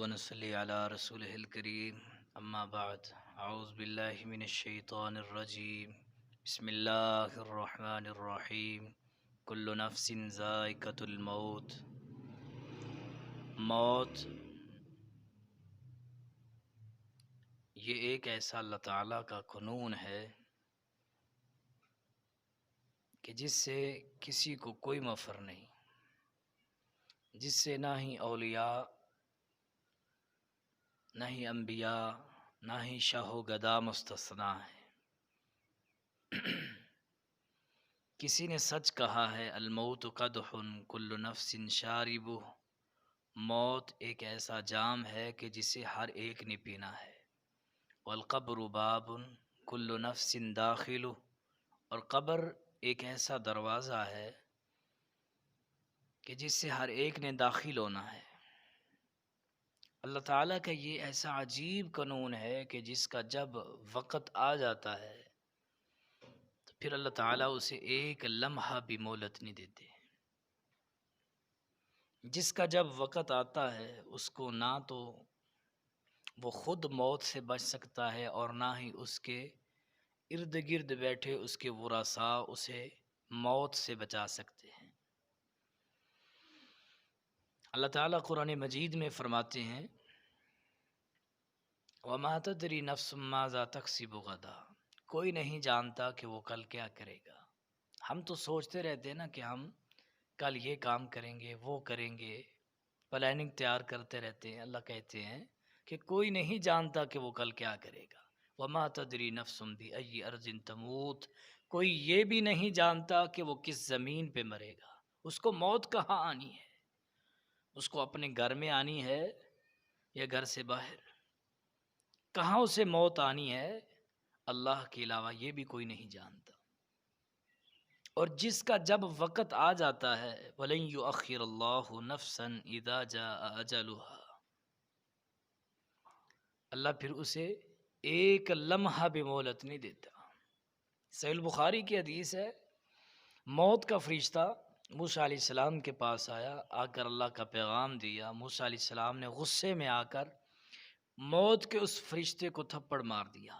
ونصلي على رسوله الكريم أما بعد أعوذ بالله من الشيطان الرجيم بسم الله الرحمن الرحيم كل نفس ذائقة الموت موت یہ ایک ایسا اللہ تعالیٰ کا قانون ہے کہ جس سے کسی کو کوئی مفر نہیں، جس سے نہ ہی اولیاء، نہ ہی انبیاء، نہ ہی شاہ و گدا مستثنیٰ ہے۔ کسی نے سچ کہا ہے الموت قدح کل نفس شاربہ، موت ایک ایسا جام ہے کہ جسے ہر ایک نے پینا ہے۔ والقبر باب کل نفس داخل، اور قبر ایک ایسا دروازہ ہے کہ جس سے ہر ایک نے داخل ہونا ہے۔ اللہ تعالیٰ کا یہ ایسا عجیب قانون ہے کہ جس کا جب وقت آ جاتا ہے تو پھر اللہ تعالیٰ اسے ایک لمحہ بھی مہلت نہیں دیتے۔ جس کا جب وقت آتا ہے اس کو نہ تو وہ خود موت سے بچ سکتا ہے اور نہ ہی اس کے ارد گرد بیٹھے اس کے ورثاء اسے موت سے بچا سکتے ہیں۔ اللہ تعالیٰ قرآن مجید میں فرماتے ہیں وَمَا تَدْرِي نَفْسٌ مَاذَا تَكْسِبُ غَدًا، کوئی نہیں جانتا کہ وہ کل کیا کرے گا۔ ہم تو سوچتے رہتے ہیں نا کہ ہم کل یہ کام کریں گے، وہ کریں گے، پلاننگ تیار کرتے رہتے ہیں۔ اللہ کہتے ہیں کہ کوئی نہیں جانتا کہ وہ کل کیا کرے گا۔ وَمَا تَدْرِي نَفْسٌ بِأَيِّ أَرْضٍ تَمُوتُ، کوئی یہ بھی نہیں جانتا کہ وہ کس زمین پہ مرے گا۔ اس کو موت کہاں آنی ہے؟ اس کو اپنے گھر میں آنی ہے یا گھر سے باہر؟ کہاں اسے موت آنی ہے؟ اللہ کے علاوہ یہ بھی کوئی نہیں جانتا۔ اور جس کا جب وقت آ جاتا ہے وَلَن يُؤَخِّرَ اللَّهُ نَفْسًا إِذَا جَاءَ أَجَلُهَا، اللہ پھر اسے ایک لمحہ بھی مہلت نہیں دیتا۔ صحیح البخاری کی حدیث ہے، موت کا فرشتہ موسیٰ علیہ السلام کے پاس آیا، آ کر اللہ کا پیغام دیا۔ موسیٰ علیہ السلام نے غصے میں آ کر موت کے اس فرشتے کو تھپڑ مار دیا۔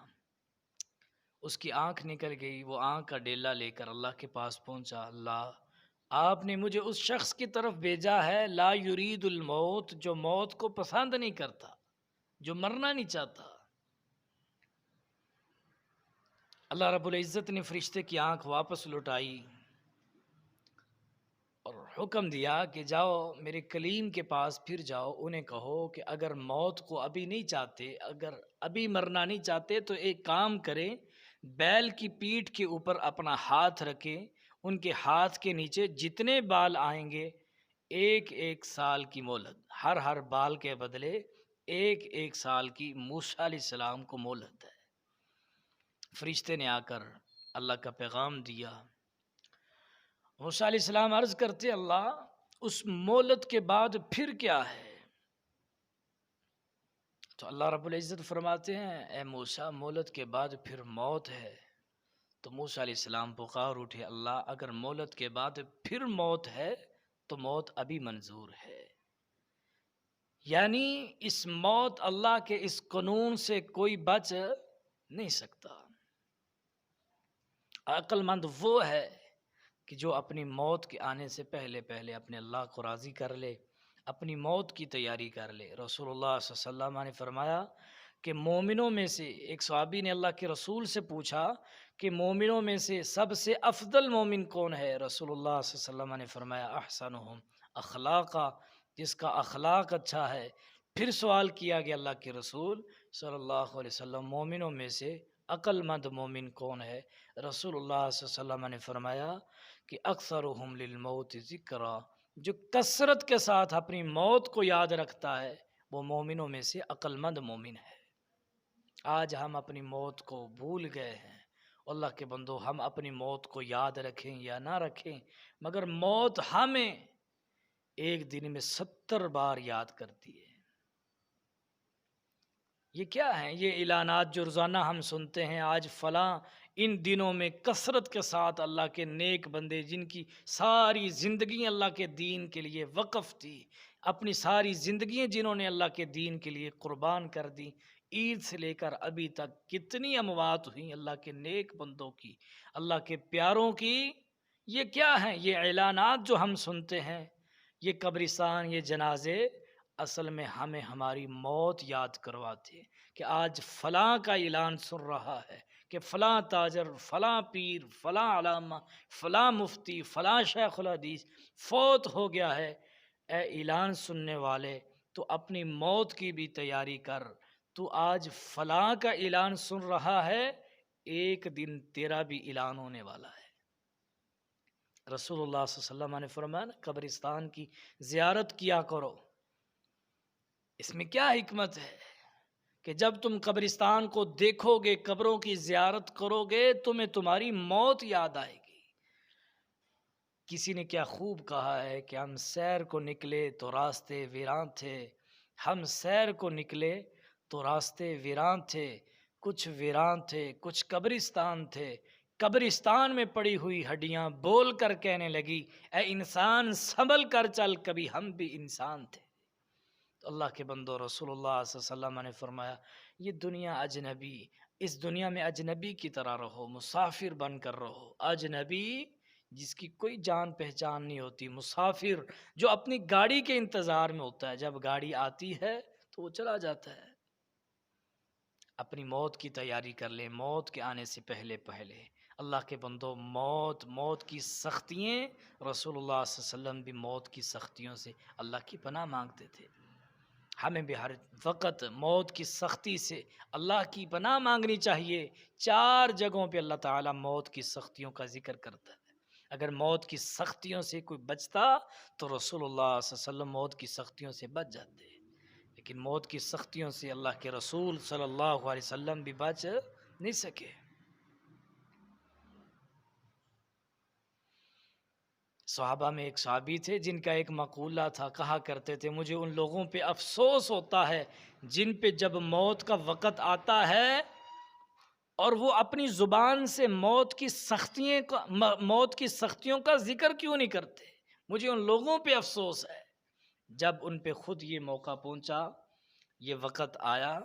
اس کی آنکھ نکل گئی، وہ آنکھ کا ڈیلا لے کر اللہ کے پاس پہنچا۔ اللہ، آپ نے مجھے اس شخص کی طرف بھیجا ہے لا یرید الموت، جو موت کو پسند نہیں کرتا، جو مرنا نہیں چاہتا۔ اللہ رب العزت نے فرشتے کی آنکھ واپس لوٹائی اور حکم دیا کہ جاؤ میرے کلیم کے پاس پھر جاؤ، انہیں کہو کہ اگر موت کو ابھی نہیں چاہتے، اگر ابھی مرنا نہیں چاہتے تو ایک کام کریں، بیل کی پیٹھ کے اوپر اپنا ہاتھ رکھیں، ان کے ہاتھ کے نیچے جتنے بال آئیں گے ایک ایک سال کی مہلت، ہر بال کے بدلے ایک ایک سال کی موسیٰ علیہ السلام کو مہلت ہے۔ فرشتے نے آ کر اللہ کا پیغام دیا۔ موسیٰ علیہ السلام عرض کرتے اللہ اس مہلت کے بعد پھر کیا ہے؟ تو اللہ رب العزت فرماتے ہیں اے موسیٰ مہلت کے بعد پھر موت ہے۔ تو موسیٰ علیہ السلام پکار اٹھے اللہ اگر مہلت کے بعد پھر موت ہے تو موت ابھی منظور ہے۔ یعنی اس موت اللہ کے اس قانون سے کوئی بچ نہیں سکتا۔ عقل مند وہ ہے کہ جو اپنی موت کے آنے سے پہلے اپنے اللہ کو راضی کر لے، اپنی موت کی تیاری کر لے۔ رسول اللہ صلی اللہ علیہ وسلم نے فرمایا کہ مومنوں میں سے ایک صحابی نے اللہ کے رسول سے پوچھا کہ مومنوں میں سے سب سے افضل مومن کون ہے؟ رسول اللہ صلی اللہ علیہ وسلم نے فرمایا احسنہم اخلاقا، جس کا اخلاق اچھا ہے۔ پھر سوال کیا گیا اللہ کے رسول صلی اللہ علیہ وسلم مومنوں میں سے عقل مند مومن کون ہے؟ رسول اللہ صلی اللہ علیہ وسلم نے فرمایا کہ اکثرہم للموت ذکرا، جو کثرت کے ساتھ اپنی موت کو یاد رکھتا ہے وہ مومنوں میں سے عقل مند مومن ہے۔ آج ہم اپنی موت کو بھول گئے ہیں۔ اللہ کے بندو ہم اپنی موت کو یاد رکھیں یا نہ رکھیں مگر موت ہمیں ایک دن میں 70 بار یاد کرتی ہے۔ یہ کیا ہیں یہ اعلانات جو روزانہ ہم سنتے ہیں؟ آج فلاں ان دنوں میں کثرت کے ساتھ اللہ کے نیک بندے جن کی ساری زندگی اللہ کے دین کے لیے وقف تھی، اپنی ساری زندگیاں جنہوں نے اللہ کے دین کے لیے قربان کر دی، عید سے لے کر ابھی تک کتنی اموات ہوئیں اللہ کے نیک بندوں کی، اللہ کے پیاروں کی۔ یہ کیا ہیں؟ یہ اعلانات جو ہم سنتے ہیں، یہ قبرستان، یہ جنازے اصل میں ہمیں ہماری موت یاد کرواتے ہیں کہ آج فلاں کا اعلان سن رہا ہے کہ فلاں تاجر، فلاں پیر، فلاں علامہ، فلاں مفتی، فلاں شیخ الحدیث فوت ہو گیا ہے۔ اے اعلان سننے والے، تو اپنی موت کی بھی تیاری کر۔ تو آج فلاں کا اعلان سن رہا ہے، ایک دن تیرا بھی اعلان ہونے والا ہے۔ رسول اللہ صلی اللہ علیہ وسلم نے فرمایا نا، قبرستان کی زیارت کیا کرو۔ اس میں کیا حکمت ہے کہ جب تم قبرستان کو دیکھو گے، قبروں کی زیارت کرو گے، تمہیں تمہاری موت یاد آئے گی۔ کسی نے کیا خوب کہا ہے کہ ہم سیر کو نکلے تو راستے ویران تھے، ہم سیر کو نکلے تو راستے ویران تھے، کچھ ویران تھے، کچھ قبرستان تھے، قبرستان میں پڑی ہوئی ہڈیاں بول کر کہنے لگی، اے انسان سنبھل کر چل، کبھی ہم بھی انسان تھے۔ تو اللہ کے بندو، رسول اللہ صلی اللہ علیہ وسلم نے فرمایا، یہ دنیا اجنبی، اس دنیا میں اجنبی کی طرح رہو، مسافر بن کر رہو۔ اجنبی جس کی کوئی جان پہچان نہیں ہوتی، مسافر جو اپنی گاڑی کے انتظار میں ہوتا ہے، جب گاڑی آتی ہے تو وہ چلا جاتا ہے۔ اپنی موت کی تیاری کر لے، موت کے آنے سے پہلے پہلے۔ اللہ کے بندو، موت کی سختیاں، رسول اللہ صلی اللہ علیہ وسلم بھی موت کی سختیوں سے اللہ کی پناہ مانگتے تھے۔ ہمیں بھی ہر وقت موت کی سختی سے اللہ کی پناہ مانگنی چاہیے۔ 4 جگہوں پہ اللہ تعالیٰ موت کی سختیوں کا ذکر کرتا ہے۔ اگر موت کی سختیوں سے کوئی بچتا تو رسول اللہ صلی اللہ علیہ وسلم موت کی سختیوں سے بچ جاتے، لیکن موت کی سختیوں سے اللہ کے رسول صلی اللہ علیہ وسلم بھی بچ نہیں سکے۔ صحابہ میں ایک صحابی تھے جن کا ایک مقولہ تھا، کہا کرتے تھے، مجھے ان لوگوں پہ افسوس ہوتا ہے جن پہ جب موت کا وقت آتا ہے اور وہ اپنی زبان سے موت کی سختیوں کا ذکر کیوں نہیں کرتے۔ مجھے ان لوگوں پہ افسوس ہے جب ان پہ خود یہ موقع پہنچا، یہ وقت آیا،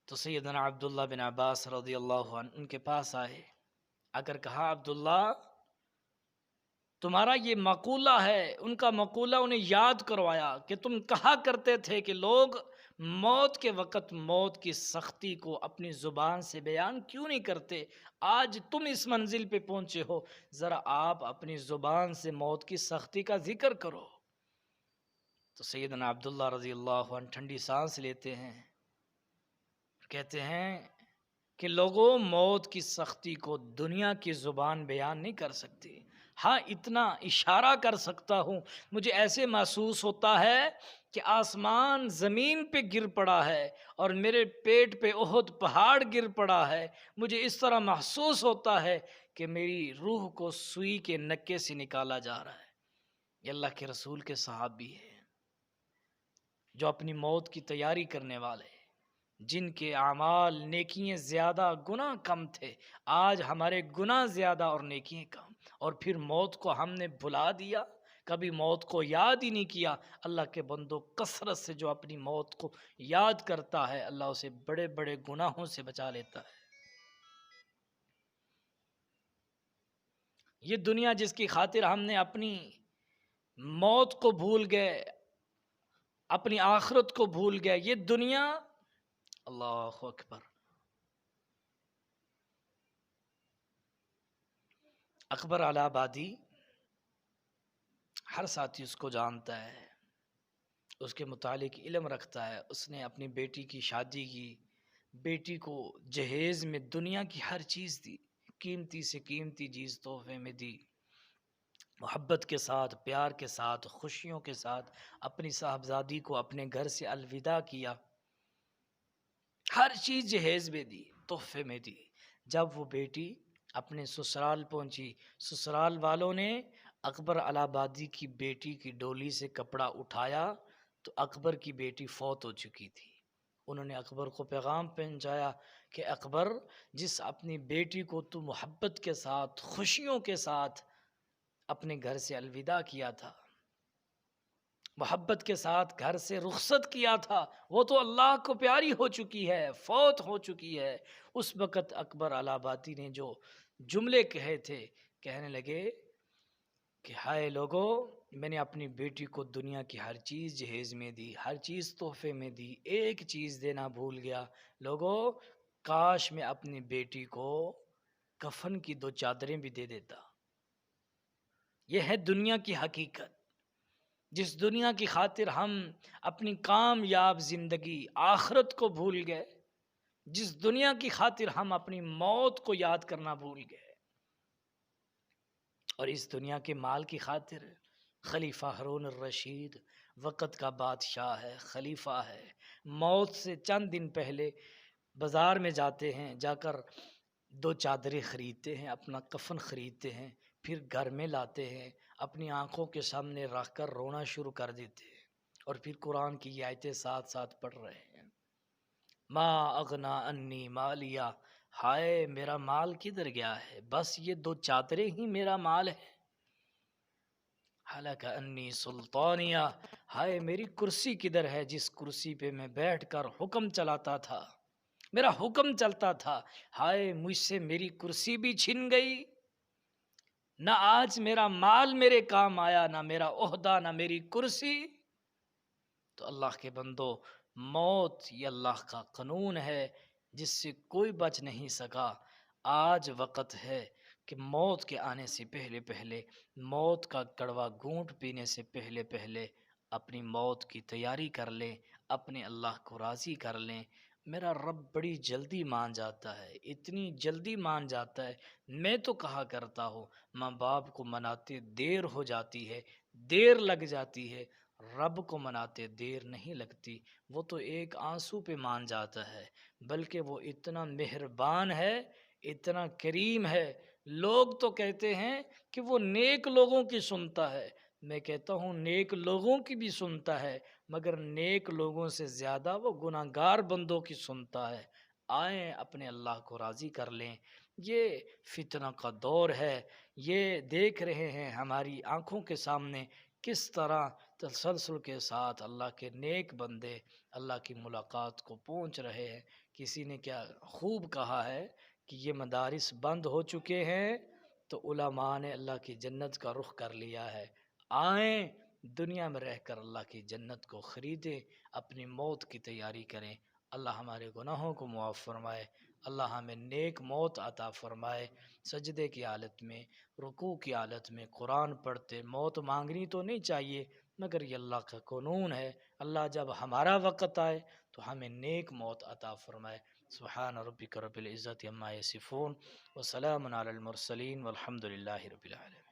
تو سیدنا عبداللہ بن عباس رضی اللہ عنہ ان کے پاس آئے، اگر کہا عبداللہ تمہارا یہ مقولہ ہے، ان کا مقولہ انہیں یاد کروایا کہ تم کہا کرتے تھے کہ لوگ موت کے وقت موت کی سختی کو اپنی زبان سے بیان کیوں نہیں کرتے، آج تم اس منزل پہ پہنچے ہو، ذرا آپ اپنی زبان سے موت کی سختی کا ذکر کرو۔ تو سیدنا عبداللہ رضی اللہ عنہ ٹھنڈی سانس لیتے ہیں، کہتے ہیں کہ لوگوں، موت کی سختی کو دنیا کی زبان بیان نہیں کر سکتی، ہاں اتنا اشارہ کر سکتا ہوں، مجھے ایسے محسوس ہوتا ہے کہ آسمان زمین پہ گر پڑا ہے اور میرے پیٹ پہ احد پہاڑ گر پڑا ہے، مجھے اس طرح محسوس ہوتا ہے کہ میری روح کو سوئی کے نکے سے نکالا جا رہا ہے۔ یہ اللہ کے رسول کے صحابی ہیں جو اپنی موت کی تیاری کرنے والے، جن کے اعمال نیکیاں زیادہ، گناہ کم تھے، آج ہمارے گناہ زیادہ اور نیکیاں کم، اور پھر موت کو ہم نے بھلا دیا، کبھی موت کو یاد ہی نہیں کیا۔ اللہ کے بندوں، کثرت سے جو اپنی موت کو یاد کرتا ہے، اللہ اسے بڑے بڑے گناہوں سے بچا لیتا ہے۔ یہ دنیا جس کی خاطر ہم نے اپنی موت کو بھول گئے، اپنی آخرت کو بھول گئے، یہ دنیا، اللہ اکبر، اکبر الہ آبادی، ہر ساتھی اس کو جانتا ہے، اس کے متعلق علم رکھتا ہے۔ اس نے اپنی بیٹی کی شادی کی، بیٹی کو جہیز میں دنیا کی ہر چیز دی، قیمتی سے قیمتی چیز تحفے میں دی، محبت کے ساتھ، پیار کے ساتھ، خوشیوں کے ساتھ اپنی صاحبزادی کو اپنے گھر سے الوداع کیا، ہر چیز جہیز میں دی، تحفے میں دی۔ جب وہ بیٹی اپنے سسرال پہنچی، سسرال والوں نے اکبر الہ آبادی کی بیٹی کی ڈولی سے کپڑا اٹھایا تو اکبر کی بیٹی فوت ہو چکی تھی۔ انہوں نے اکبر کو پیغام پہنچایا کہ اکبر، جس اپنی بیٹی کو تو محبت کے ساتھ، خوشیوں کے ساتھ اپنے گھر سے الوداع کیا تھا، محبت کے ساتھ گھر سے رخصت کیا تھا، وہ تو اللہ کو پیاری ہو چکی ہے، فوت ہو چکی ہے۔ اس وقت اکبر الہابادی نے جو جملے کہے تھے، کہنے لگے کہ ہائے لوگو، میں نے اپنی بیٹی کو دنیا کی ہر چیز جہیز میں دی، ہر چیز تحفے میں دی، ایک چیز دینا بھول گیا۔ لوگو، کاش میں اپنی بیٹی کو کفن کی 2 چادریں بھی دے دیتا۔ یہ ہے دنیا کی حقیقت، جس دنیا کی خاطر ہم اپنی کامیاب زندگی آخرت کو بھول گئے، جس دنیا کی خاطر ہم اپنی موت کو یاد کرنا بھول گئے، اور اس دنیا کے مال کی خاطر خلیفہ ہارون الرشید وقت کا بادشاہ ہے، خلیفہ ہے، موت سے چند دن پہلے بازار میں جاتے ہیں، جا کر 2 چادریں خریدتے ہیں، اپنا کفن خریدتے ہیں، پھر گھر میں لاتے ہیں، اپنی آنکھوں کے سامنے رکھ کر رونا شروع کر دیتے ہیں، اور پھر قرآن کی یہ آیتیں ساتھ ساتھ پڑھ رہے ہیں۔ ما اغنا انی مالیا، ہائے میرا مال کدھر گیا ہے، بس یہ 2 چادریں ہی میرا مال ہے۔ حلق انی سلطانیہ، ہائے میری کرسی کدھر ہے، جس کرسی پہ میں بیٹھ کر حکم چلاتا تھا، میرا حکم چلتا تھا، ہائے مجھ سے میری کرسی بھی چھن گئی، نہ آج میرا مال میرے کام آیا، نہ میرا عہدہ، نہ میری کرسی۔ تو اللہ کے بندو، موت یہ اللہ کا قانون ہے جس سے کوئی بچ نہیں سکا۔ آج وقت ہے کہ موت کے آنے سے پہلے پہلے، موت کا کڑوا گھونٹ پینے سے پہلے پہلے اپنی موت کی تیاری کر لیں، اپنے اللہ کو راضی کر لیں۔ میرا رب بڑی جلدی مان جاتا ہے، اتنی جلدی مان جاتا ہے، میں تو کہا کرتا ہوں ماں باپ کو مناتے دیر ہو جاتی ہے، دیر لگ جاتی ہے، رب کو مناتے دیر نہیں لگتی۔ وہ تو ایک آنسو پہ مان جاتا ہے، بلکہ وہ اتنا مہربان ہے، اتنا کریم ہے۔ لوگ تو کہتے ہیں کہ وہ نیک لوگوں کی سنتا ہے، میں کہتا ہوں نیک لوگوں کی بھی سنتا ہے، مگر نیک لوگوں سے زیادہ وہ گناہگار بندوں کی سنتا ہے۔ آئیں اپنے اللہ کو راضی کر لیں۔ یہ فتنہ کا دور ہے، یہ دیکھ رہے ہیں ہماری آنکھوں کے سامنے کس طرح تسلسل کے ساتھ اللہ کے نیک بندے اللہ کی ملاقات کو پہنچ رہے ہیں۔ کسی نے کیا خوب کہا ہے کہ یہ مدارس بند ہو چکے ہیں تو علماء نے اللہ کی جنت کا رخ کر لیا ہے۔ آئیں دنیا میں رہ کر اللہ کی جنت کو خریدیں، اپنی موت کی تیاری کریں۔ اللہ ہمارے گناہوں کو معاف فرمائے، اللہ ہمیں نیک موت عطا فرمائے۔ سجدے کی حالت میں، رکوع کی حالت میں قرآن پڑھتے موت مانگنی تو نہیں چاہیے، مگر یہ اللہ کا قانون ہے۔ اللہ جب ہمارا وقت آئے تو ہمیں نیک موت عطا فرمائے۔ سبحان ربک رب العزت عما یصفون وسلام علی المرسلین والحمد للہ رب العالمین۔